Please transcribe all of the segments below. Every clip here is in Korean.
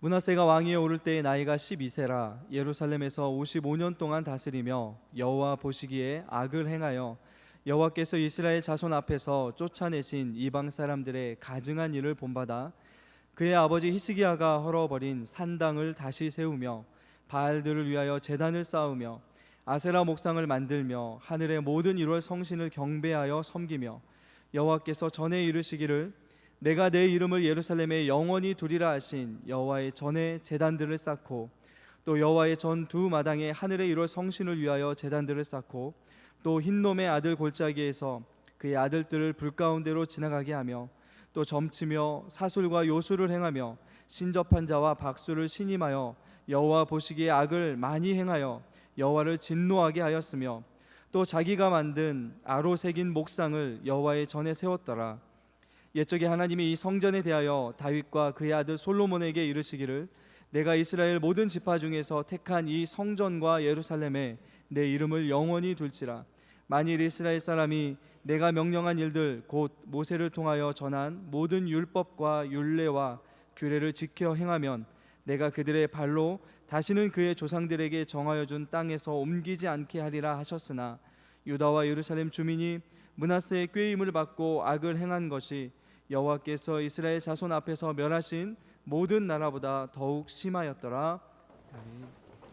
므낫세가 왕위에 오를 때의 나이가 12세라 예루살렘에서 55년 동안 다스리며 여호와 보시기에 악을 행하여 여호와께서 이스라엘 자손 앞에서 쫓아내신 이방 사람들의 가증한 일을 본받아 그의 아버지 히스기야가 헐어버린 산당을 다시 세우며 바알들을 위하여 제단을 쌓으며 아세라 목상을 만들며 하늘의 모든 1월 성신을 경배하여 섬기며 여호와께서 전에 이르시기를 내가 내 이름을 예루살렘에 영원히 두리라 하신 여호와의 전에 제단들을 쌓고 또 여호와의 전 두 마당에 하늘의 1월 성신을 위하여 제단들을 쌓고 또 흰놈의 아들 골짜기에서 그의 아들들을 불 가운데로 지나가게 하며 또 점치며 사술과 요술을 행하며 신접한 자와 박수를 신임하여 여호와 보시기에 악을 많이 행하여 여호와를 진노하게 하였으며 또 자기가 만든 아로 새긴 목상을 여호와의 전에 세웠더라. 옛적에 하나님이 이 성전에 대하여 다윗과 그의 아들 솔로몬에게 이르시기를 내가 이스라엘 모든 지파 중에서 택한 이 성전과 예루살렘에 내 이름을 영원히 둘지라. 만일 이스라엘 사람이 내가 명령한 일들 곧 모세를 통하여 전한 모든 율법과 율례와 규례를 지켜 행하면 내가 그들의 발로 다시는 그의 조상들에게 정하여 준 땅에서 옮기지 않게 하리라 하셨으나 유다와 예루살렘 주민이 므낫세의 꾀임을 받고 악을 행한 것이 여호와께서 이스라엘 자손 앞에서 멸하신 모든 나라보다 더욱 심하였더라.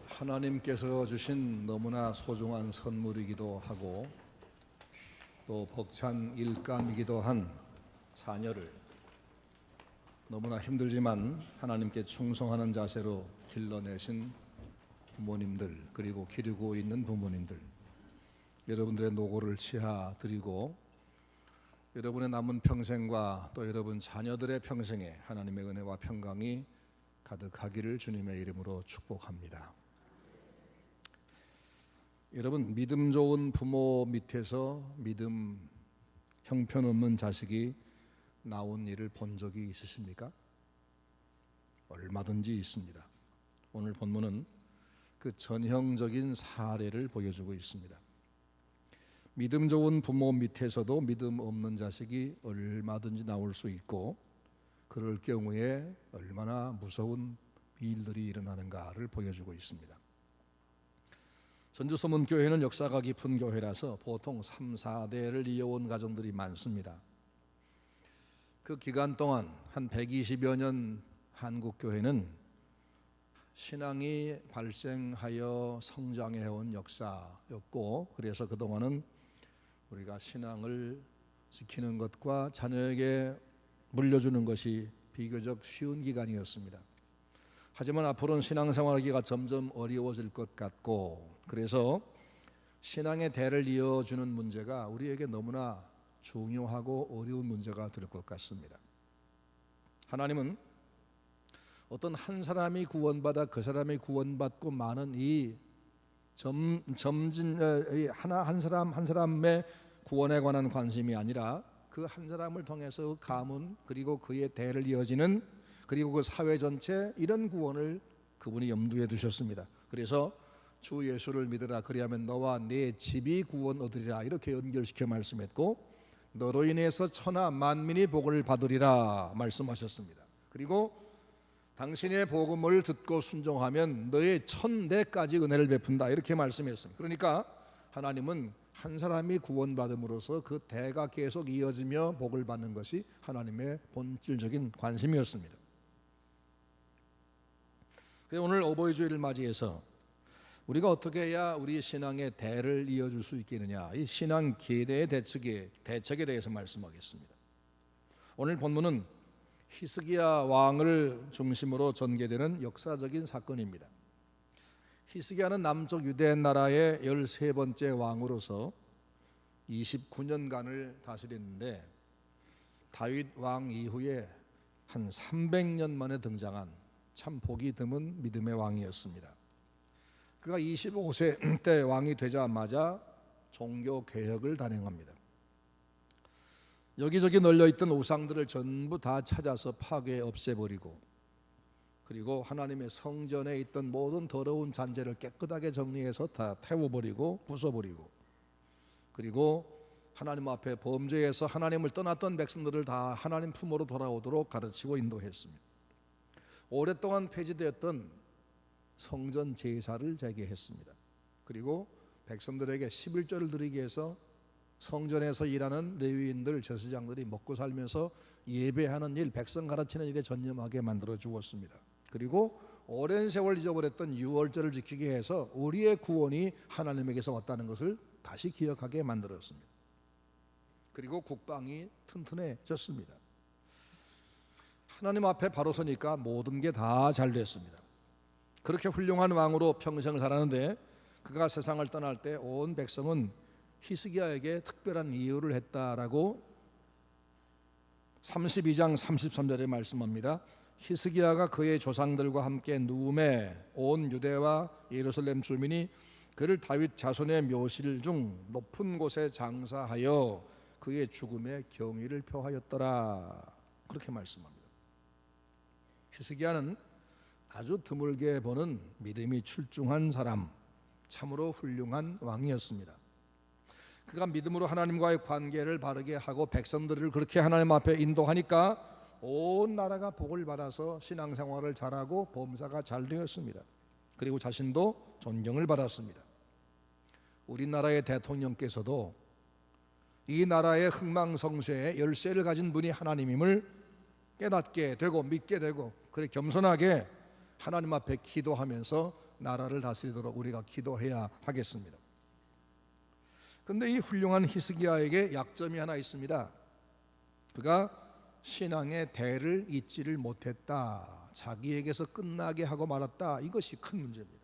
하나님께서 주신 너무나 소중한 선물이기도 하고 또 벅찬 일감이기도 한 자녀를 너무나 힘들지만 하나님께 충성하는 자세로 길러내신 부모님들, 그리고 기르고 있는 부모님들, 여러분들의 노고를 치하드리고 여러분의 남은 평생과 또 여러분 자녀들의 평생에 하나님의 은혜와 평강이 가득하기를 주님의 이름으로 축복합니다. 여러분, 믿음 좋은 부모 밑에서 믿음 형편없는 자식이 나온 일을 본 적이 있으십니까? 얼마든지 있습니다. 오늘 본문은 그 전형적인 사례를 보여주고 있습니다. 믿음 좋은 부모 밑에서도 믿음 없는 자식이 얼마든지 나올 수 있고 그럴 경우에 얼마나 무서운 일들이 일어나는가를 보여주고 있습니다. 전주서문교회는 역사가 깊은 교회라서 보통 3, 4대를 이어온 가정들이 많습니다. 그 기간 동안 한 120여 년 한국교회는 신앙이 발생하여 성장해온 역사였고 그래서 그동안은 우리가 신앙을 지키는 것과 자녀에게 물려주는 것이 비교적 쉬운 기간이었습니다. 하지만 앞으로는 신앙생활하기가 점점 어려워질 것 같고 그래서 신앙의 대를 이어주는 문제가 우리에게 너무나 중요하고 어려운 문제가 될 것 같습니다. 하나님은 어떤 한 사람이 구원받아 그 사람이 구원받고 많은 이 한 사람 한 사람의 구원에 관한 관심이 아니라 그 한 사람을 통해서 가문 그리고 그의 대를 이어지는 그리고 그 사회 전체 이런 구원을 그분이 염두에 두셨습니다. 그래서 주 예수를 믿으라 그리하면 너와 네 집이 구원 얻으리라 이렇게 연결시켜 말씀했고 너로 인해서 천하 만민이 복을 받으리라 말씀하셨습니다. 그리고 당신의 복음을 듣고 순종하면 너의 천대까지 은혜를 베푼다 이렇게 말씀했습니다. 그러니까 하나님은 한 사람이 구원받음으로써 그 대가 계속 이어지며 복을 받는 것이 하나님의 본질적인 관심이었습니다. 그래서 오늘 어버이주일을 맞이해서 우리가 어떻게 해야 우리 신앙의 대를 이어줄 수 있겠느냐 이 신앙 계대의 대책에 대해서 말씀하겠습니다. 오늘 본문은 히스기야 왕을 중심으로 전개되는 역사적인 사건입니다. 히스기야는 남쪽 유대 나라의 13번째 왕으로서 29년간을 다스렸는데 다윗 왕 이후에 한 300년 만에 등장한 참 보기 드문 믿음의 왕이었습니다. 그가 25세 때 왕이 되자마자 종교 개혁을 단행합니다. 여기저기 널려있던 우상들을 전부 다 찾아서 파괴 없애버리고 그리고 하나님의 성전에 있던 모든 더러운 잔재를 깨끗하게 정리해서 다 태워버리고 부숴버리고 그리고 하나님 앞에 범죄해서 하나님을 떠났던 백성들을 다 하나님 품으로 돌아오도록 가르치고 인도했습니다. 오랫동안 폐지되었던 성전 제사를 재개했습니다. 그리고 백성들에게 11조를 드리기 위해서 성전에서 일하는 레위인들, 제사장들이 먹고 살면서 예배하는 일, 백성 가르치는 일에 전념하게 만들어 주었습니다. 그리고 오랜 세월 잊어버렸던 유월절을 지키게 해서 우리의 구원이 하나님에게서 왔다는 것을 다시 기억하게 만들었습니다. 그리고 국방이 튼튼해졌습니다. 하나님 앞에 바로 서니까 모든 게 다 잘 됐습니다. 그렇게 훌륭한 왕으로 평생을 살았는데 그가 세상을 떠날 때 온 백성은 히스기야에게 특별한 이유를 했다라고 32장 33절에 말씀합니다. 히스기야가 그의 조상들과 함께 누움에 온 유대와 예루살렘 주민이 그를 다윗 자손의 묘실 중 높은 곳에 장사하여 그의 죽음에 경의를 표하였더라. 그렇게 말씀합니다. 히스기야는 아주 드물게 보는 믿음이 출중한 사람, 참으로 훌륭한 왕이었습니다. 그가 믿음으로 하나님과의 관계를 바르게 하고 백성들을 그렇게 하나님 앞에 인도하니까 온 나라가 복을 받아서 신앙생활을 잘하고 범사가 잘 되었습니다. 그리고 자신도 존경을 받았습니다. 우리나라의 대통령께서도 이 나라의 흥망성쇠의 열쇠를 가진 분이 하나님임을 깨닫게 되고 믿게 되고 그래 겸손하게 하나님 앞에 기도하면서 나라를 다스리도록 우리가 기도해야 하겠습니다. 그런데 이 훌륭한 히스기야에게 약점이 하나 있습니다. 그가 신앙의 대를 잇지를 못했다. 자기에게서 끝나게 하고 말았다. 이것이 큰 문제입니다.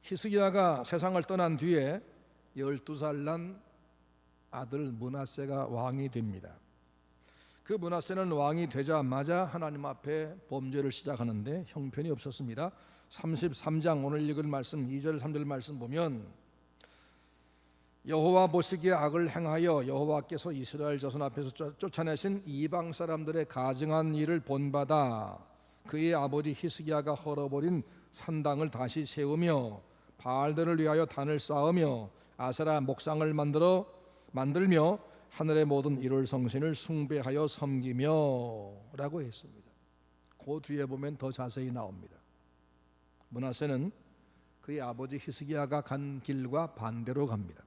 히스기야가 세상을 떠난 뒤에 12살 난 아들 므낫세가 왕이 됩니다. 그 므낫세는 왕이 되자마자 하나님 앞에 범죄를 시작하는데 형편이 없었습니다. 33장 오늘 읽을 말씀 2절 3절 말씀 보면 여호와 보시기에 악을 행하여 여호와께서 이스라엘 자손 앞에서 쫓아내신 이방 사람들의 가증한 일을 본받아 그의 아버지 히스기야가 헐어버린 산당을 다시 세우며 바알들을 위하여 단을 쌓으며 아세라 목상을 만들며 하늘의 모든 일월 성신을 숭배하여 섬기며 라고 했습니다. 그 뒤에 보면 더 자세히 나옵니다. 므낫세는 그의 아버지 히스기야가 간 길과 반대로 갑니다.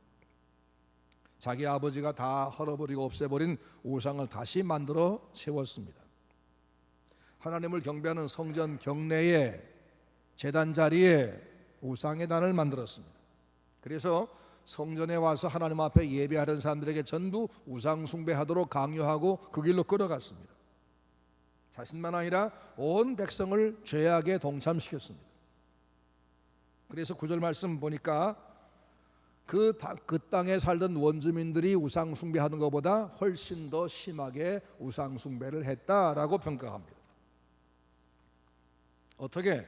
자기 아버지가 다 헐어버리고 없애버린 우상을 다시 만들어 세웠습니다. 하나님을 경배하는 성전 경내에 제단 자리에 우상의 단을 만들었습니다. 그래서 성전에 와서 하나님 앞에 예배하는 사람들에게 전부 우상 숭배하도록 강요하고 그 길로 끌어갔습니다. 자신만 아니라 온 백성을 죄악에 동참시켰습니다. 그래서 9절 말씀 보니까 그 땅에 살던 원주민들이 우상 숭배하는 것보다 훨씬 더 심하게 우상 숭배를 했다라고 평가합니다. 어떻게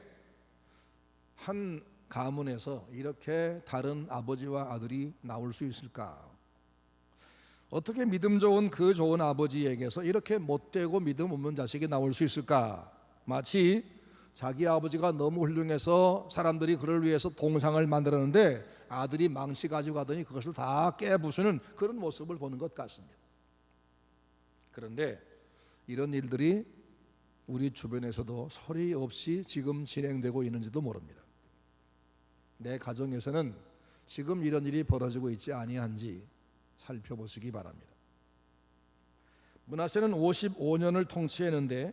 한 가문에서 이렇게 다른 아버지와 아들이 나올 수 있을까? 어떻게 믿음 좋은 그 좋은 아버지에게서 이렇게 못되고 믿음 없는 자식이 나올 수 있을까? 마치 자기 아버지가 너무 훌륭해서 사람들이 그를 위해서 동상을 만들었는데 아들이 망치 가지고 가더니 그것을 다 깨부수는 그런 모습을 보는 것 같습니다. 그런데 이런 일들이 우리 주변에서도 소리 없이 지금 진행되고 있는지도 모릅니다. 내 가정에서는 지금 이런 일이 벌어지고 있지 아니한지 살펴보시기 바랍니다. 므낫세는 55년을 통치했는데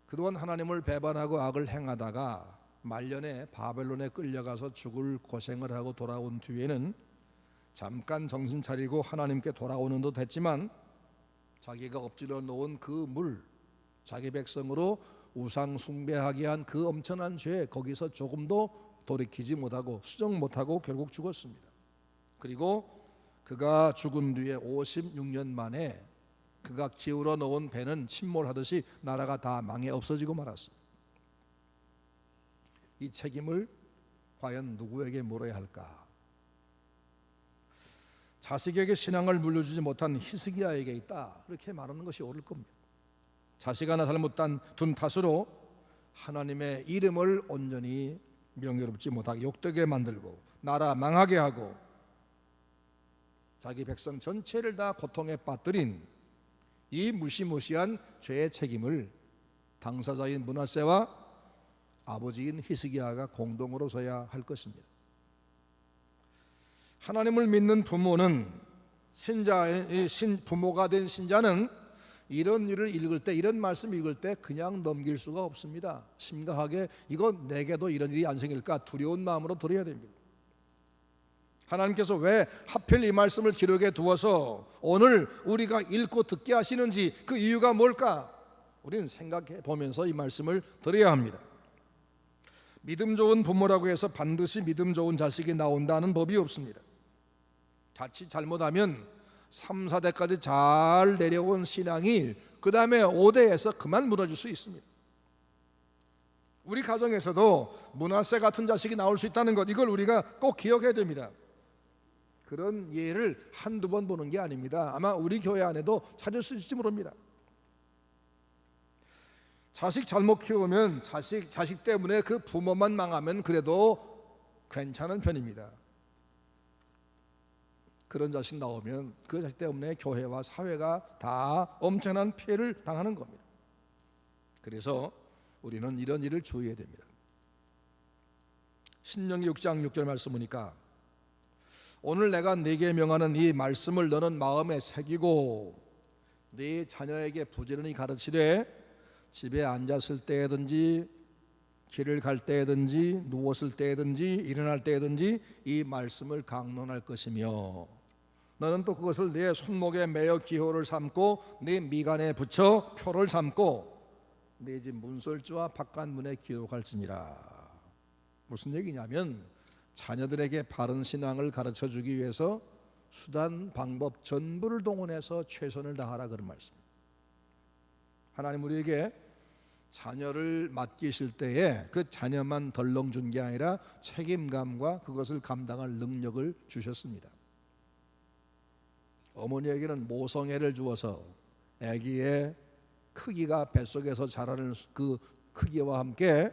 그동안 하나님을 배반하고 악을 행하다가 말년에 바벨론에 끌려가서 죽을 고생을 하고 돌아온 뒤에는 잠깐 정신 차리고 하나님께 돌아오는 듯 했지만 자기가 엎질러 놓은 그 물, 자기 백성으로 우상 숭배하게 한 그 엄청난 죄, 거기서 조금도 돌이키지 못하고 수정 못하고 결국 죽었습니다. 그리고 그가 죽은 뒤에 56년 만에 그가 기울어 놓은 배는 침몰하듯이 나라가 다 망해 없어지고 말았습니다. 이 책임을 과연 누구에게 물어야 할까? 자식에게 신앙을 물려주지 못한 히스기야에게 있다, 이렇게 말하는 것이 옳을 겁니다. 자식 하나 잘못 둔 탓으로 하나님의 이름을 온전히 명예롭지 못하게 욕되게 만들고 나라 망하게 하고 자기 백성 전체를 다 고통에 빠뜨린 이 무시무시한 죄의 책임을 당사자인 므낫세와 아버지인 히스기야가 공동으로 져야 할 것입니다. 하나님을 믿는 부모는 부모가 된 신자는 이런 일을 읽을 때, 이런 말씀 읽을 때 그냥 넘길 수가 없습니다. 심각하게 이거 내게도 이런 일이 안 생길까 두려운 마음으로 들어야 됩니다. 하나님께서 왜 하필 이 말씀을 기록해 두어서 오늘 우리가 읽고 듣게 하시는지 그 이유가 뭘까? 우리는 생각해 보면서 이 말씀을 들어야 합니다. 믿음 좋은 부모라고 해서 반드시 믿음 좋은 자식이 나온다는 법이 없습니다. 자칫 잘못하면 3, 4대까지 잘 내려온 신앙이 그 다음에 5대에서 그만 무너질 수 있습니다. 우리 가정에서도 므낫세 같은 자식이 나올 수 있다는 것, 이걸 우리가 꼭 기억해야 됩니다. 그런 예를 한두 번 보는 게 아닙니다. 아마 우리 교회 안에도 찾을 수 있을지 모릅니다. 자식 잘못 키우면 자식 때문에 그 부모만 망하면 그래도 괜찮은 편입니다. 그런 자식 나오면 그 자식 때문에 교회와 사회가 다 엄청난 피해를 당하는 겁니다. 그래서 우리는 이런 일을 주의해야 됩니다. 신명기 6장 6절 말씀 보니까 오늘 내가 네게 명하는 이 말씀을 너는 마음에 새기고 네 자녀에게 부지런히 가르치되 집에 앉았을 때든지 길을 갈 때든지 누웠을 때든지 일어날 때든지 이 말씀을 강론할 것이며 너는 또 그것을 네 손목에 매어 기호를 삼고 네 미간에 붙여 표를 삼고 네 집 문설주와 바깥문에 기록할지니라. 무슨 얘기냐면 자녀들에게 바른 신앙을 가르쳐주기 위해서 수단 방법 전부를 동원해서 최선을 다하라 그런 말씀입니다. 하나님 우리에게 자녀를 맡기실 때에 그 자녀만 덜렁 준 게 아니라 책임감과 그것을 감당할 능력을 주셨습니다. 어머니에게는 모성애를 주어서 아기의 크기가 뱃속에서 자라는 그 크기와 함께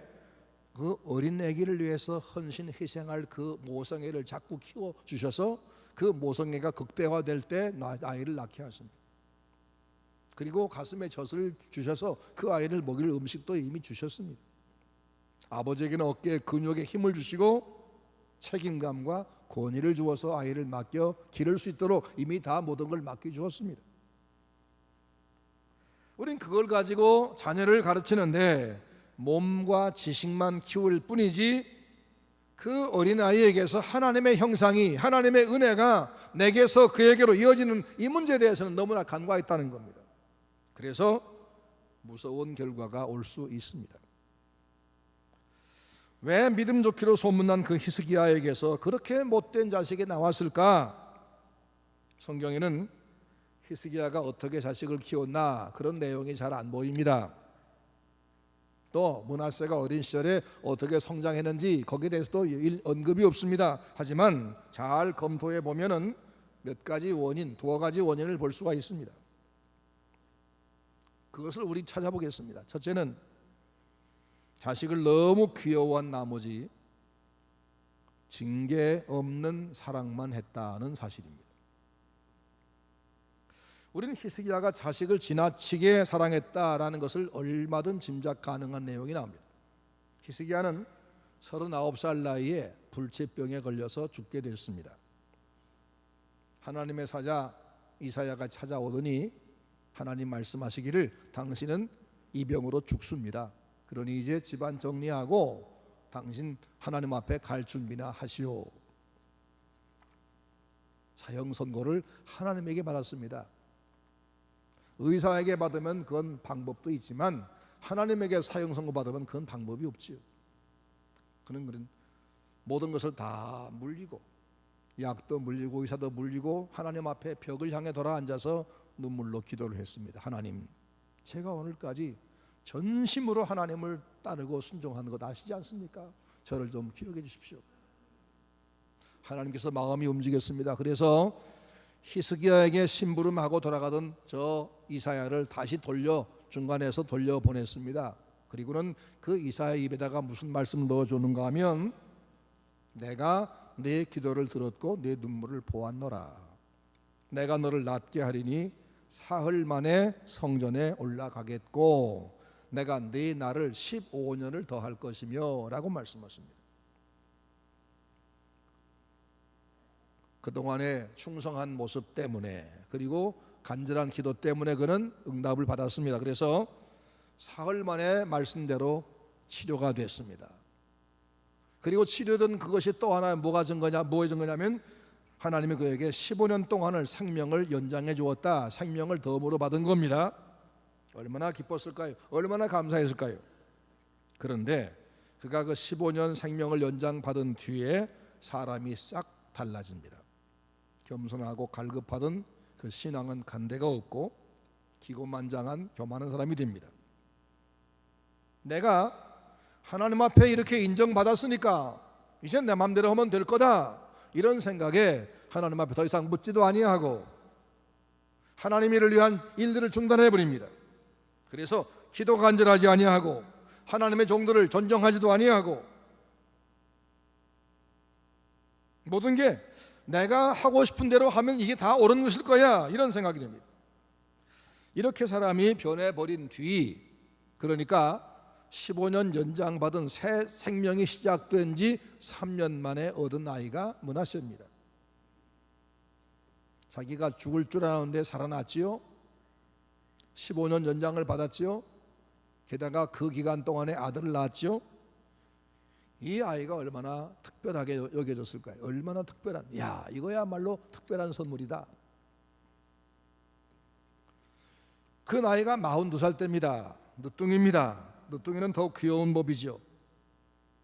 그 어린 아기를 위해서 헌신 희생할 그 모성애를 자꾸 키워 주셔서 그 모성애가 극대화될 때 아이를 낳게 하십니다. 그리고 가슴에 젖을 주셔서 그 아이를 먹일 음식도 이미 주셨습니다. 아버지에게는 어깨에 근육에 힘을 주시고 책임감과 권위를 주어서 아이를 맡겨 기를 수 있도록 이미 다 모든 걸 맡겨 주었습니다. 우린 그걸 가지고 자녀를 가르치는데 몸과 지식만 키울 뿐이지 그 어린아이에게서 하나님의 형상이, 하나님의 은혜가 내게서 그에게로 이어지는 이 문제에 대해서는 너무나 간과했다는 겁니다. 그래서 무서운 결과가 올 수 있습니다. 왜 믿음 좋기로 소문난 그 히스기야에게서 그렇게 못된 자식이 나왔을까? 성경에는 히스기야가 어떻게 자식을 키웠나 그런 내용이 잘 안 보입니다. 또 므낫세가 어린 시절에 어떻게 성장했는지 거기에 대해서도 언급이 없습니다. 하지만 잘 검토해 보면은 몇 가지 원인, 두어 가지 원인을 볼 수가 있습니다. 그것을 우리 찾아보겠습니다. 첫째는 자식을 너무 귀여워한 나머지 징계 없는 사랑만 했다는 사실입니다. 우리는 히스기야가 자식을 지나치게 사랑했다라는 것을 얼마든 짐작 가능한 내용이 나옵니다. 히스기야는 39살 나이에 불치병에 걸려서 죽게 됐습니다. 하나님의 사자 이사야가 찾아오더니 하나님 말씀하시기를 당신은 이 병으로 죽습니다. 그러니 이제 집안 정리하고 당신 하나님 앞에 갈 준비나 하시오. 사형 선고를 하나님에게 받았습니다. 의사에게 받으면 그건 방법도 있지만 하나님에게 사형 선고 받으면 그건 방법이 없지요. 그는 모든 것을 다 물리고 약도 물리고 의사도 물리고 하나님 앞에 벽을 향해 돌아 앉아서 눈물로 기도를 했습니다. 하나님, 제가 오늘까지 전심으로 하나님을 따르고 순종하는 것 아시지 않습니까? 저를 좀 기억해 주십시오. 하나님께서 마음이 움직였습니다. 그래서 히스기야에게 심부름하고 돌아가던 저 이사야를 다시 중간에서 돌려보냈습니다. 그리고는 그 이사야 입에다가 무슨 말씀을 넣어주는가 하면 내가 네 기도를 들었고 네 눈물을 보았노라. 내가 너를 낫게 하리니 사흘 만에 성전에 올라가겠고 내가 네 날을 15년을 더할 것이며 라고 말씀하십니다. 그동안의 충성한 모습 때문에 그리고 간절한 기도 때문에 그는 응답을 받았습니다. 그래서 사흘 만에 말씀대로 치료가 됐습니다. 그리고 치료된 그것이 또 하나 뭐가 증거냐면 하나님이 그에게 15년 동안을 생명을 연장해 주었다. 생명을 덤으로 받은 겁니다. 얼마나 기뻤을까요? 얼마나 감사했을까요? 그런데 그가 그 15년 생명을 연장받은 뒤에 사람이 싹 달라집니다. 겸손하고 갈급하던 그 신앙은 간대가 없고 기고만장한 교만한 사람이 됩니다. 내가 하나님 앞에 이렇게 인정받았으니까 이제 내 마음대로 하면 될 거다, 이런 생각에 하나님 앞에 더 이상 묻지도 아니하고 하나님 일을 위한 일들을 중단해 버립니다. 그래서 기도가 간절하지 아니하고 하나님의 종들을 존경하지도 아니하고 모든 게 내가 하고 싶은 대로 하면 이게 다 옳은 것일 거야, 이런 생각이 됩니다. 이렇게 사람이 변해버린 뒤, 그러니까 15년 연장받은 새 생명이 시작된 지 3년 만에 얻은 아이가 므낫세입니다. 자기가 죽을 줄 알았는데 살아났지요. 15년 연장을 받았지요. 게다가 그 기간 동안에 아들을 낳았지요. 이 아이가 얼마나 특별하게 여겨졌을까요? 얼마나 특별한, 이거야말로 특별한 선물이다. 그 나이가 42살 때입니다. 늦둥이입니다. 늦둥이는 더 귀여운 법이죠.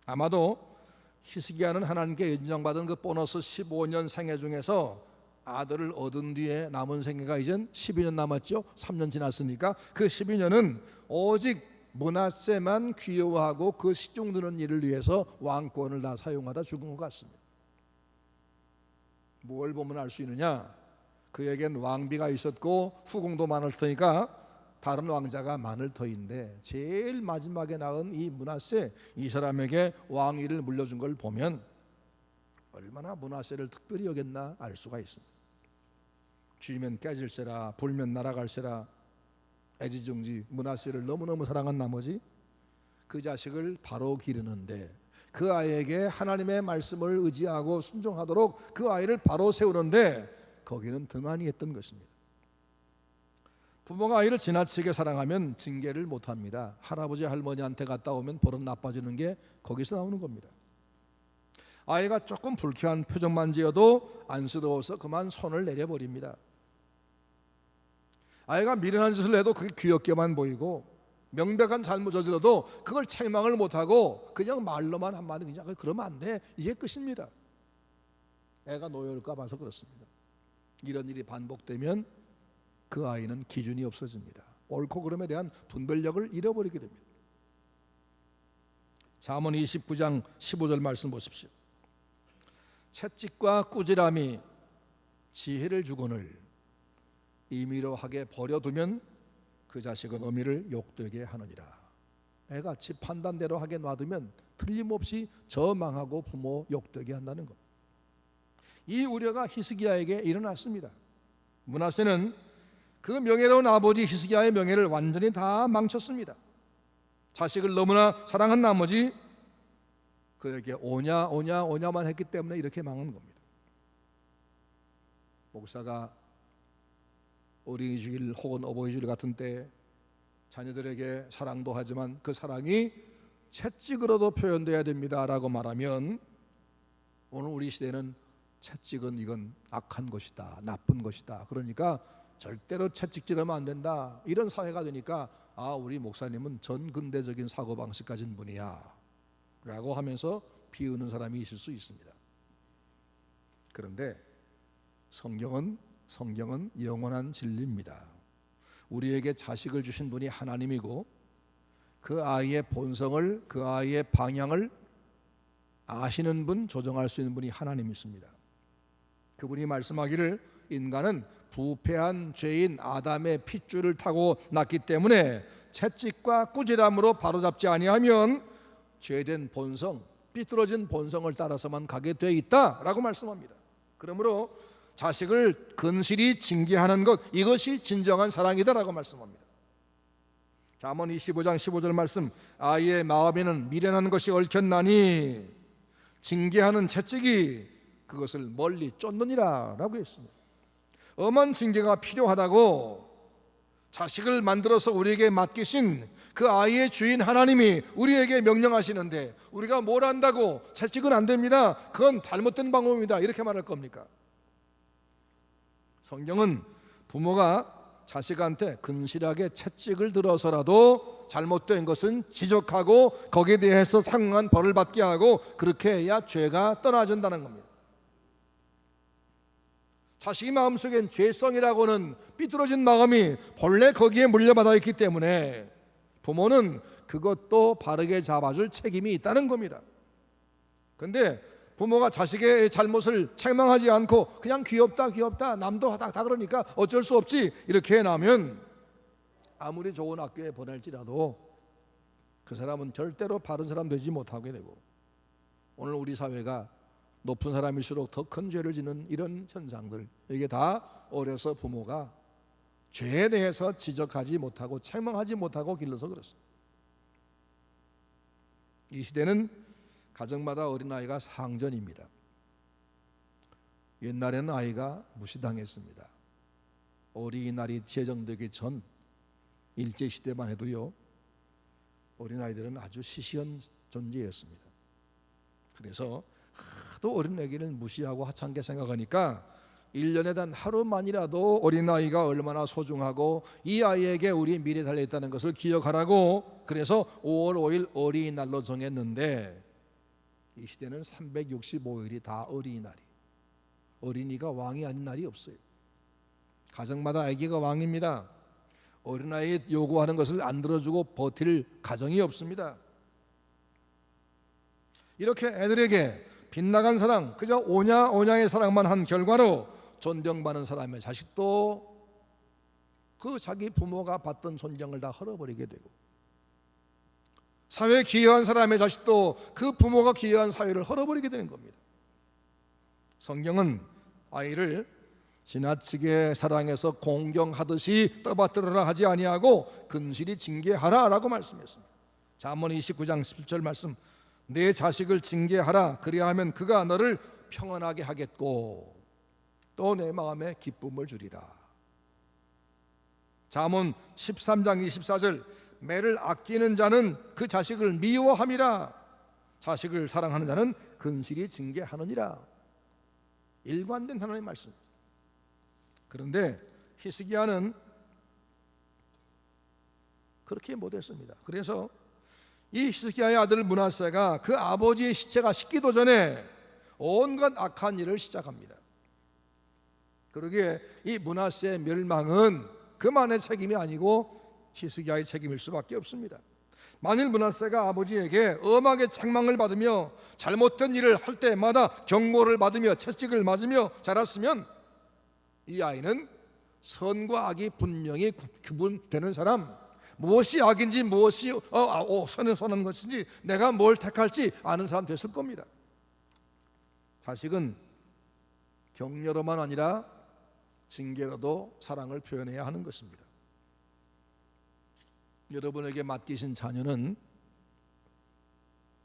아마도 히스기야는 하나님께 인정받은 그 보너스 15년 생애 중에서 아들을 얻은 뒤에 남은 생애가 이젠 12년 남았죠. 3년 지났으니까 그 12년은 오직 므낫세만 귀여워하고 그 시중드는 일을 위해서 왕권을 다 사용하다 죽은 것 같습니다. 뭘 보면 알 수 있느냐? 그에겐 왕비가 있었고 후궁도 많을 테니까 다른 왕자가 많을 터인데 제일 마지막에 낳은 이 므낫세, 이 사람에게 왕위를 물려준 걸 보면 얼마나 므낫세를 특별히 여겼나 알 수가 있습니다. 쥐면 깨질세라, 불면 날아갈세라, 애지중지 므낫세를 너무너무 사랑한 나머지 그 자식을 바로 기르는데, 그 아이에게 하나님의 말씀을 의지하고 순종하도록 그 아이를 바로 세우는데 거기는 등한히 했던 것입니다. 부모가 아이를 지나치게 사랑하면 징계를 못합니다. 할아버지 할머니한테 갔다 오면 버릇 나빠지는 게 거기서 나오는 겁니다. 아이가 조금 불쾌한 표정만 지어도 안쓰러워서 그만 손을 내려버립니다. 아이가 미련한 짓을 해도 그게 귀엽게만 보이고 명백한 잘못 저질러도 그걸 책망을 못하고 그냥 말로만 한마디 그냥 그러면 안 돼, 이게 끝입니다. 애가 노여울까 봐서 그렇습니다. 이런 일이 반복되면 그 아이는 기준이 없어집니다. 옳고 그름에 대한 분별력을 잃어버리게 됩니다. 잠언 29장 15절 말씀 보십시오. 채찍과 꾸지람이 지혜를 주거늘 임의로 하게 버려두면 그 자식은 어미를 욕되게 하느니라. 애가 지 판단대로 하게 놔두면 틀림없이 저망하고 부모 욕되게 한다는 것. 이 우려가 히스기야에게 일어났습니다. 므낫세는 그 명예로운 아버지 히스기야의 명예를 완전히 다 망쳤습니다. 자식을 너무나 사랑한 나머지 그에게 오냐만 했기 때문에 이렇게 망한 겁니다. 목사가 어린이 주일 혹은 어버이 주일 같은 때 자녀들에게 사랑도 하지만 그 사랑이 채찍으로도 표현돼야 됩니다라고 말하면, 오늘 우리 시대는 채찍은 이건 악한 것이다, 나쁜 것이다, 그러니까 절대로 채찍질하면 안 된다, 이런 사회가 되니까 우리 목사님은 전근대적인 사고방식 가진 분이야 라고 하면서 비우는 사람이 있을 수 있습니다. 그런데 성경은 영원한 진리입니다. 우리에게 자식을 주신 분이 하나님이고 그 아이의 본성을, 그 아이의 방향을 아시는 분, 조정할 수 있는 분이 하나님이십니다. 그분이 말씀하기를 인간은 부패한 죄인 아담의 핏줄을 타고 났기 때문에 채찍과 꾸지람으로 바로잡지 아니하면 죄된 본성, 삐뚤어진 본성을 따라서만 가게 돼 있다라고 말씀합니다. 그러므로 자식을 근실히 징계하는 것, 이것이 진정한 사랑이다라고 말씀합니다. 잠언 25장 15절 말씀, 아이의 마음에는 미련한 것이 얽혔나니 징계하는 채찍이 그것을 멀리 쫓느니라 라고 했습니다. 엄한 징계가 필요하다고 자식을 만들어서 우리에게 맡기신 그 아이의 주인 하나님이 우리에게 명령하시는데 우리가 뭘 한다고 채찍은 안 됩니다, 그건 잘못된 방법입니다, 이렇게 말할 겁니까? 성경은 부모가 자식한테 근실하게 채찍을 들어서라도 잘못된 것은 지적하고 거기에 대해서 상응한 벌을 받게 하고, 그렇게 해야 죄가 떠나진다는 겁니다. 자식이 마음속엔 죄성이라고는 삐뚤어진 마음이 본래 거기에 물려받아 있기 때문에 부모는 그것도 바르게 잡아줄 책임이 있다는 겁니다. 그런데 부모가 자식의 잘못을 책망하지 않고 그냥 귀엽다 남도 다 그러니까 어쩔 수 없지 이렇게 해놔면 아무리 좋은 학교에 보낼지라도 그 사람은 절대로 바른 사람 되지 못하게 되고, 오늘 우리 사회가 높은 사람일수록 더 큰 죄를 지는 이런 현상들, 이게 다 어려서 부모가 죄에 대해서 지적하지 못하고 책망하지 못하고 길러서 그렇습니다. 이 시대는 가정마다 어린아이가 상전입니다. 옛날에는 아이가 무시당했습니다. 어린이날이 제정되기 전 일제시대만 해도요, 어린아이들은 아주 시시한 존재였습니다. 그래서 하도 어린애기를 무시하고 하찮게 생각하니까 1년에 단 하루만이라도 어린아이가 얼마나 소중하고 이 아이에게 우리 미래 달려있다는 것을 기억하라고, 그래서 5월 5일 어린이날로 정했는데 이 시대는 365일이 다 어린이날이, 어린이가 왕이 아닌 날이 없어요. 가정마다 아기가 왕입니다. 어린아이 요구하는 것을 안 들어주고 버틸 가정이 없습니다. 이렇게 애들에게 빗나간 사랑, 그저 오냐오냐의 사랑만 한 결과로 존경받는 사람의 자식도 그 자기 부모가 받던 존경을 다 헐어버리게 되고, 사회에 기여한 사람의 자식도 그 부모가 기여한 사회를 헐어버리게 되는 겁니다. 성경은 아이를 지나치게 사랑해서 공경하듯이 떠받들어라 하지 아니하고 근실히 징계하라 라고 말씀했습니다. 잠언 29장 17절 말씀, 내 자식을 징계하라, 그리하면 그가 너를 평안하게 하겠고 또 내 마음에 기쁨을 주리라. 잠언 13장 24절, 매를 아끼는 자는 그 자식을 미워함이라, 자식을 사랑하는 자는 근실히 징계하느니라. 일관된 하나님의 말씀. 그런데 히스기야는 그렇게 못했습니다. 그래서 이 히스기야의 아들 므낫세가 그 아버지의 시체가 식기도 전에 온갖 악한 일을 시작합니다. 그러기에 이 므낫세의 멸망은 그만의 책임이 아니고 히스기야의 책임일 수밖에 없습니다. 만일 므낫세가 아버지에게 엄하게 책망을 받으며 잘못된 일을 할 때마다 경고를 받으며 채찍을 맞으며 자랐으면 이 아이는 선과 악이 분명히 구분되는 사람, 무엇이 악인지 무엇이 선한 것인지 내가 뭘 택할지 아는 사람 됐을 겁니다. 자식은 격려로만 아니라 징계로도 사랑을 표현해야 하는 것입니다. 여러분에게 맡기신 자녀는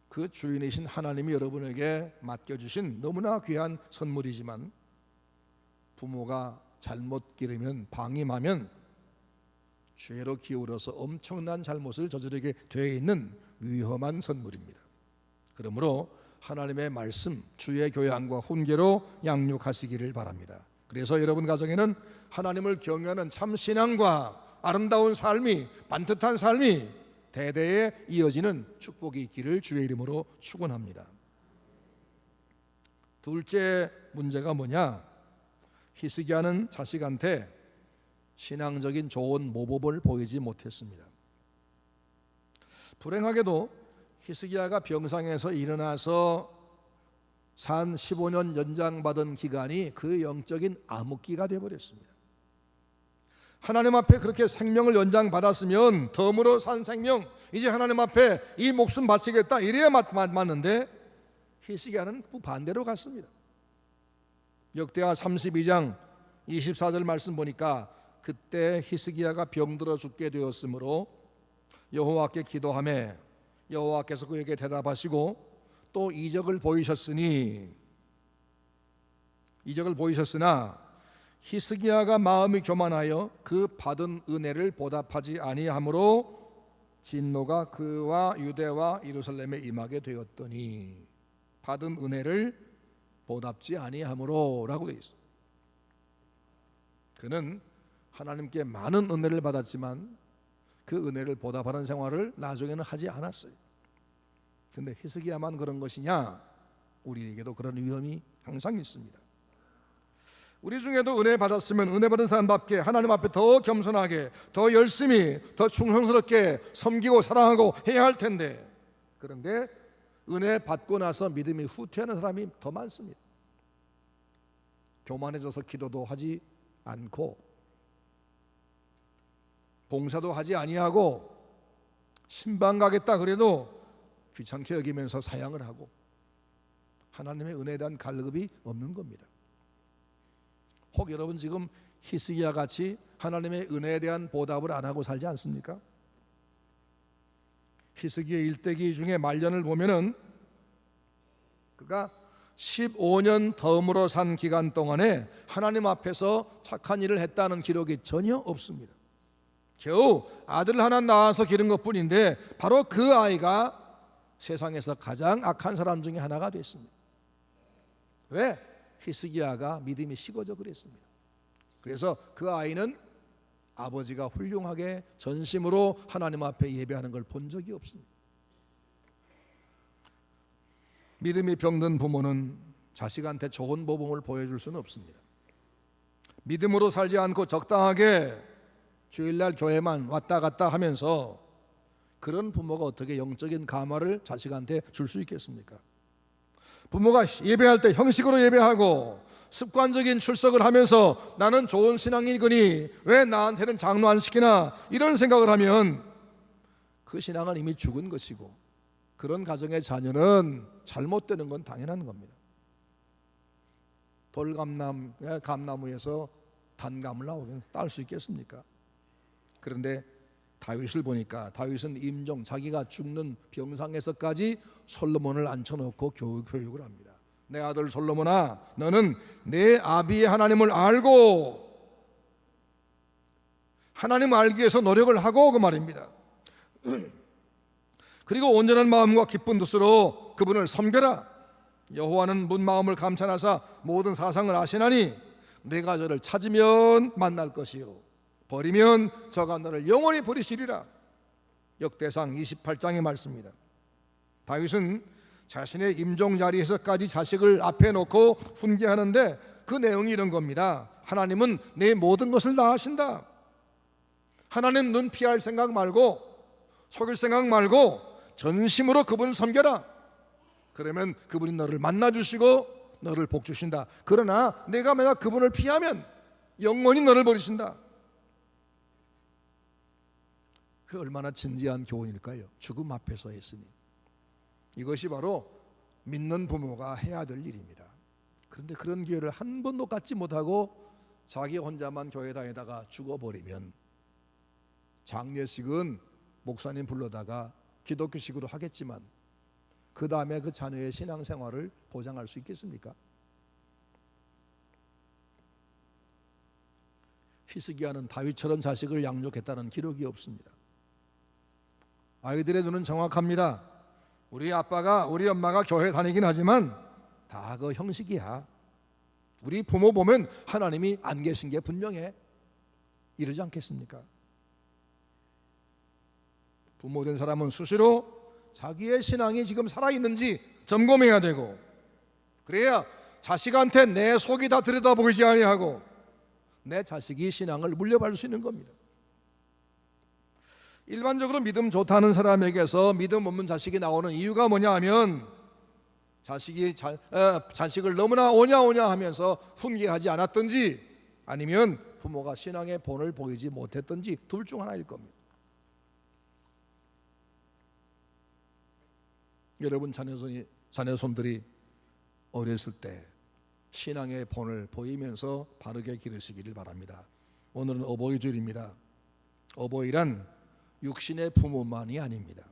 그 주인이신 하나님이 여러분에게 맡겨주신 너무나 귀한 선물이지만 부모가 잘못 기르면, 방임하면 죄로 기울어서 엄청난 잘못을 저지르게 되어 있는 위험한 선물입니다. 그러므로 하나님의 말씀, 주의 교양과 훈계로 양육하시기를 바랍니다. 그래서 여러분 가정에는 하나님을 경외하는 참 신앙과 아름다운 삶이, 반듯한 삶이 대대에 이어지는 축복이 있기를 주의 이름으로 축원합니다. 둘째 문제가 뭐냐? 히스기야는 자식한테 신앙적인 좋은 모범을 보이지 못했습니다. 불행하게도 히스기야가 병상에서 일어나서 산 15년 연장받은 기간이 그 영적인 암흑기가 되어버렸습니다. 하나님 앞에 그렇게 생명을 연장받았으면 덤으로 산 생명, 이제 하나님 앞에 이 목숨 바치겠다 이래야 맞는데 히스기야는 반대로 갔습니다. 역대하 32장 24절 말씀 보니까 그때 히스기야가 병들어 죽게 되었으므로 여호와께 기도하매 여호와께서 그에게 대답하시고 또 이적을 보이셨으나 히스기야가 마음이 교만하여 그 받은 은혜를 보답하지 아니하므로 진노가 그와 유대와 예루살렘에 임하게 되었더니, 받은 은혜를 보답지 아니하므로라고 되어 있습니다. 그는 하나님께 많은 은혜를 받았지만 그 은혜를 보답하는 생활을 나중에는 하지 않았어요. 그런데 히스기야만 그런 것이냐? 우리에게도 그런 위험이 항상 있습니다. 우리 중에도 은혜 받았으면 은혜 받은 사람답게 하나님 앞에 더 겸손하게, 더 열심히, 더 충성스럽게 섬기고 사랑하고 해야 할 텐데, 그런데 은혜 받고 나서 믿음이 후퇴하는 사람이 더 많습니다. 교만해져서 기도도 하지 않고 봉사도 하지 아니하고 신방 가겠다 그래도 귀찮게 여기면서 사양을 하고 하나님의 은혜에 대한 갈급이 없는 겁니다. 혹 여러분 지금 히스기야 같이 하나님의 은혜에 대한 보답을 안 하고 살지 않습니까? 히스기야 일대기 중에 말년을 보면은 그가 15년 덤으로 산 기간 동안에 하나님 앞에서 착한 일을 했다는 기록이 전혀 없습니다. 겨우 아들 하나 낳아서 기른 것뿐인데 바로 그 아이가 세상에서 가장 악한 사람 중에 하나가 됐습니다. 왜? 히스기야가 믿음이 식어져 그랬습니다. 그래서 그 아이는 아버지가 훌륭하게 전심으로 하나님 앞에 예배하는 걸 본 적이 없습니다. 믿음이 병든 부모는 자식한테 좋은 모범을 보여줄 수는 없습니다. 믿음으로 살지 않고 적당하게 주일날 교회만 왔다 갔다 하면서 그런 부모가 어떻게 영적인 감화를 자식한테 줄 수 있겠습니까? 부모가 예배할 때 형식으로 예배하고 습관적인 출석을 하면서 나는 좋은 신앙이거니 왜 나한테는 장로 안 시키나, 이런 생각을 하면 그 신앙은 이미 죽은 것이고 그런 가정의 자녀는 잘못되는 건 당연한 겁니다. 감나무에서 단감을 나오긴 딸 수 있겠습니까? 그런데 다윗을 보니까 다윗은 임종, 자기가 죽는 병상에서까지 솔로몬을 앉혀놓고 교육을 합니다. 내 아들 솔로몬아, 너는 내 아비의 하나님을 알고 하나님 알기 위해서 노력을 하고, 그 말입니다. 그리고 온전한 마음과 기쁜 뜻으로 그분을 섬겨라. 여호와는 문 마음을 감찰하사 모든 사상을 아시나니 내가 저를 찾으면 만날 것이요 버리면 저가 너를 영원히 버리시리라. 역대상 28장의 말씀입니다. 다윗은 자신의 임종 자리에서까지 자식을 앞에 놓고 훈계하는데 그 내용이 이런 겁니다. 하나님은 내 모든 것을 다 아신다. 하나님 눈 피할 생각 말고 속일 생각 말고 전심으로 그분 섬겨라. 그러면 그분이 너를 만나주시고 너를 복주신다. 그러나 내가 만약 그분을 피하면 영원히 너를 버리신다. 그 얼마나 진지한 교훈일까요? 죽음 앞에서 했으니. 이것이 바로 믿는 부모가 해야 될 일입니다. 그런데 그런 기회를 한 번도 갖지 못하고 자기 혼자만 교회 다니다가 죽어버리면 장례식은 목사님 불러다가 기독교식으로 하겠지만 그 다음에 그 자녀의 신앙생활을 보장할 수 있겠습니까? 히스기야는 다윗처럼 자식을 양육했다는 기록이 없습니다. 아이들의 눈은 정확합니다. 우리 아빠가 우리 엄마가 교회 다니긴 하지만 다 그 형식이야. 우리 부모 보면 하나님이 안 계신 게 분명해. 이러지 않겠습니까? 부모 된 사람은 수시로 자기의 신앙이 지금 살아있는지 점검해야 되고, 그래야 자식한테 내 속이 다 들여다보이지 아니하고 내 자식이 신앙을 물려받을 수 있는 겁니다. 일반적으로 믿음 좋다는 사람에게서 믿음 없는 자식이 나오는 이유가 뭐냐 하면 자식을 너무나 오냐 하면서 훈계하지 않았든지 아니면 부모가 신앙의 본을 보이지 못했든지 둘 중 하나일 겁니다. 여러분 자녀손들이 어렸을 때 신앙의 본을 보이면서 바르게 기르시기를 바랍니다. 오늘은 어버이주일입니다. 어버이란 육신의 부모만이 아닙니다.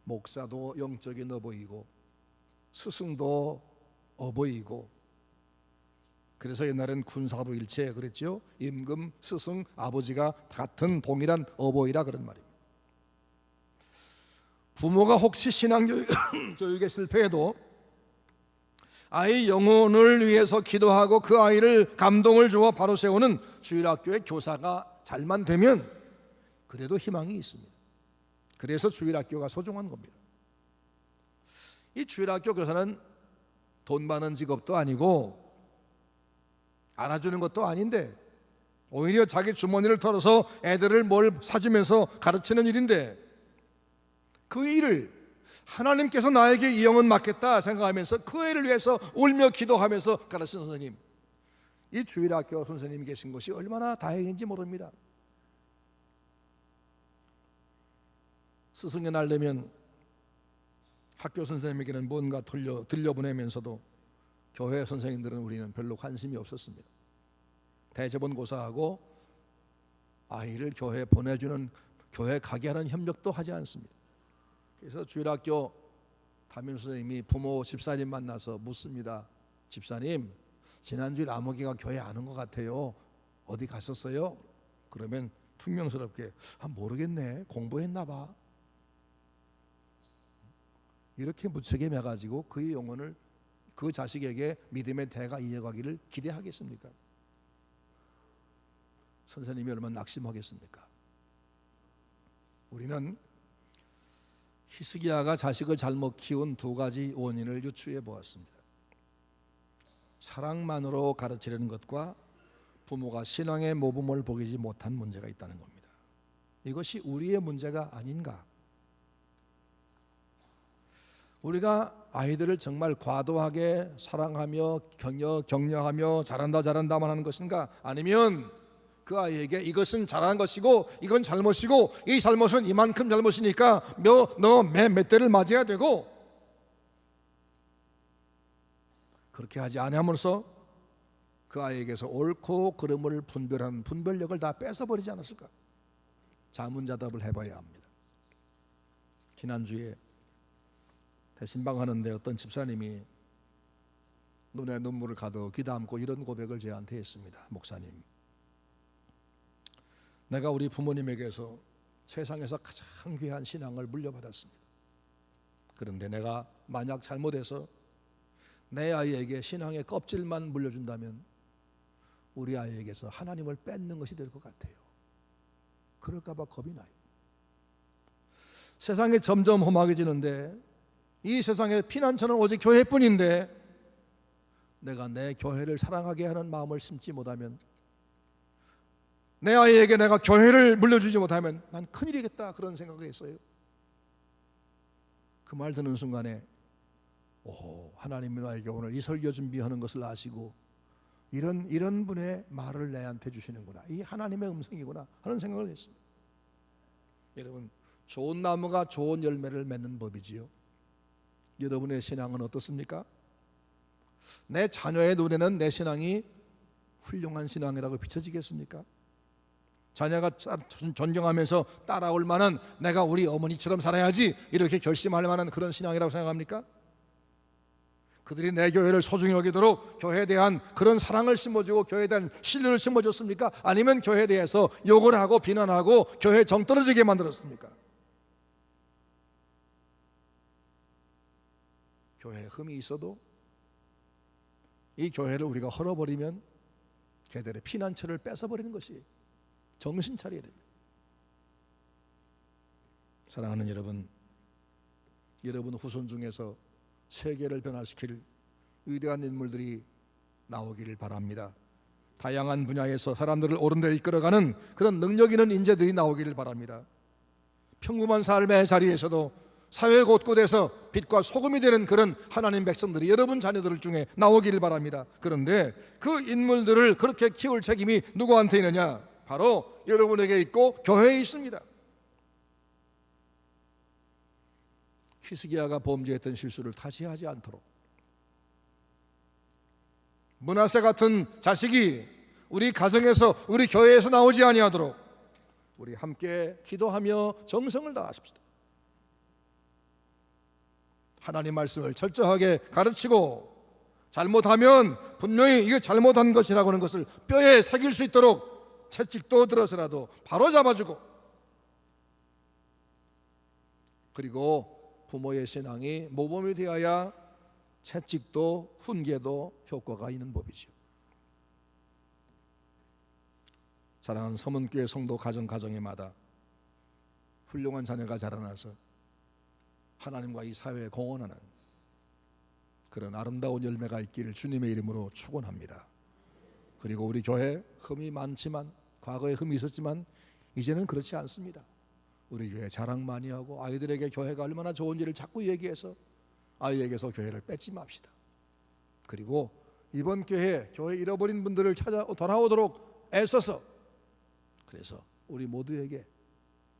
목사도 영적인 어버이고 스승도 어버이고, 그래서 옛날엔 군사부 일체 그랬죠. 임금, 스승, 아버지가 같은 동일한 어버이라 그런 말입니다. 부모가 혹시 신앙교육에 실패해도 아이 영혼을 위해서 기도하고 그 아이를 감동을 주어 바로 세우는 주일학교의 교사가 잘만 되면 그래도 희망이 있습니다. 그래서 주일학교가 소중한 겁니다. 이 주일학교 교사는 돈 많은 직업도 아니고 알아주는 것도 아닌데, 오히려 자기 주머니를 털어서 애들을 뭘 사주면서 가르치는 일인데, 그 일을 하나님께서 나에게 이 영혼 맡겠다 생각하면서 그 애를 위해서 울며 기도하면서 가르치는 선생님, 이 주일학교 선생님이 계신 것이 얼마나 다행인지 모릅니다. 스승의 날 되면 학교 선생님에게는 뭔가 들려보내면서도 교회 선생님들은 우리는 별로 관심이 없었습니다. 대접은 고사하고 아이를 교회에 보내주는, 교회 가게 하는 협력도 하지 않습니다. 그래서 주일학교 담임 선생님이 부모 집사님 만나서 묻습니다. 집사님, 지난주에 아무개가 교회 안 온 것 같아요. 어디 갔었어요? 그러면 퉁명스럽게 모르겠네, 공부했나 봐. 이렇게 무책임해가지고 그의 영혼을 그 자식에게 믿음의 대가 이어가기를 기대하겠습니까? 선생님이 얼마나 낙심하겠습니까? 우리는 히스기야가 자식을 잘못 키운 두 가지 원인을 유추해 보았습니다. 사랑만으로 가르치려는 것과 부모가 신앙의 모범을 보이지 못한 문제가 있다는 겁니다. 이것이 우리의 문제가 아닌가? 우리가 아이들을 정말 과도하게 사랑하며 격려하며 잘한다만 하는 것인가? 아니면 그 아이에게 이것은 잘한 것이고 이건 잘못이고 이 잘못은 이만큼 잘못이니까 너 몇 대를 맞아야 되고, 그렇게 하지 않음으로써 그 아이에게서 옳고 그름을 분별하는 분별력을 다 뺏어버리지 않았을까? 자문자답을 해봐야 합니다. 지난주에 대신방하는데 어떤 집사님이 눈에 눈물을 가득히 담고 이런 고백을 저한테 했습니다. 목사님, 내가 우리 부모님에게서 세상에서 가장 귀한 신앙을 물려받았습니다. 그런데 내가 만약 잘못해서 내 아이에게 신앙의 껍질만 물려준다면 우리 아이에게서 하나님을 뺏는 것이 될 것 같아요. 그럴까 봐 겁이 나요. 세상이 점점 험악해지는데 이 세상의 피난처는 오직 교회뿐인데 내가 내 교회를 사랑하게 하는 마음을 심지 못하면, 내 아이에게 내가 교회를 물려주지 못하면 난 큰일이겠다, 그런 생각을 했어요. 그 말 듣는 순간에 하나님이 나에게 오늘 이 설교 준비하는 것을 아시고 이런 분의 말을 내한테 주시는구나, 이 하나님의 음성이구나 하는 생각을 했습니다. 여러분, 좋은 나무가 좋은 열매를 맺는 법이지요. 여러분의 신앙은 어떻습니까? 내 자녀의 눈에는 내 신앙이 훌륭한 신앙이라고 비춰지겠습니까? 자녀가 존경하면서 따라올 만한, 내가 우리 어머니처럼 살아야지 이렇게 결심할 만한 그런 신앙이라고 생각합니까? 그들이 내 교회를 소중히 여기도록 교회에 대한 그런 사랑을 심어주고 교회에 대한 신뢰를 심어줬습니까? 아니면 교회에 대해서 욕을 하고 비난하고 교회 정 떨어지게 만들었습니까? 교회에 흠이 있어도 이 교회를 우리가 헐어버리면 걔들의 피난처를 뺏어버리는 것이, 정신 차려야 됩니다. 사랑하는 여러분, 여러분 후손 중에서 세계를 변화시킬 위대한 인물들이 나오기를 바랍니다. 다양한 분야에서 사람들을 옳은 데 이끌어가는 그런 능력 있는 인재들이 나오기를 바랍니다. 평범한 삶의 자리에서도 사회 곳곳에서 빛과 소금이 되는 그런 하나님 백성들이 여러분 자녀들 중에 나오기를 바랍니다. 그런데 그 인물들을 그렇게 키울 책임이 누구한테 있느냐? 바로 여러분에게 있고 교회에 있습니다. 히스기야가 범죄했던 실수를 다시 하지 않도록, 므낫세 같은 자식이 우리 가정에서 우리 교회에서 나오지 아니하도록 우리 함께 기도하며 정성을 다하십시다. 하나님 말씀을 철저하게 가르치고 잘못하면 분명히 이게 잘못한 것이라고 하는 것을 뼈에 새길 수 있도록 채찍도 들어서라도 바로 잡아주고, 그리고 부모의 신앙이 모범이 되어야 채찍도 훈계도 효과가 있는 법이지요. 사랑하는 서문교회 성도 가정가정에마다 훌륭한 자녀가 자라나서 하나님과 이 사회에 공헌하는 그런 아름다운 열매가 있기를 주님의 이름으로 축원합니다. 그리고 우리 교회 흠이 많지만, 과거에 흠이 있었지만 이제는 그렇지 않습니다. 우리 교회 자랑 많이 하고 아이들에게 교회가 얼마나 좋은지를 자꾸 얘기해서 아이에게서 교회를 뺏지 맙시다. 그리고 이번 교회 잃어버린 분들을 찾아 돌아오도록 애써서, 그래서 우리 모두에게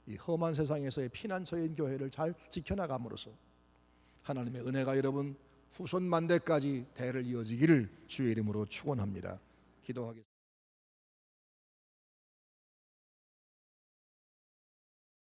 이 험한 세상에서의 피난처인 교회를 잘 지켜나감으로써 하나님의 은혜가 여러분 후손 만대까지 대를 이어지기를 주의 이름으로 축원합니다. 기도하겠습니다.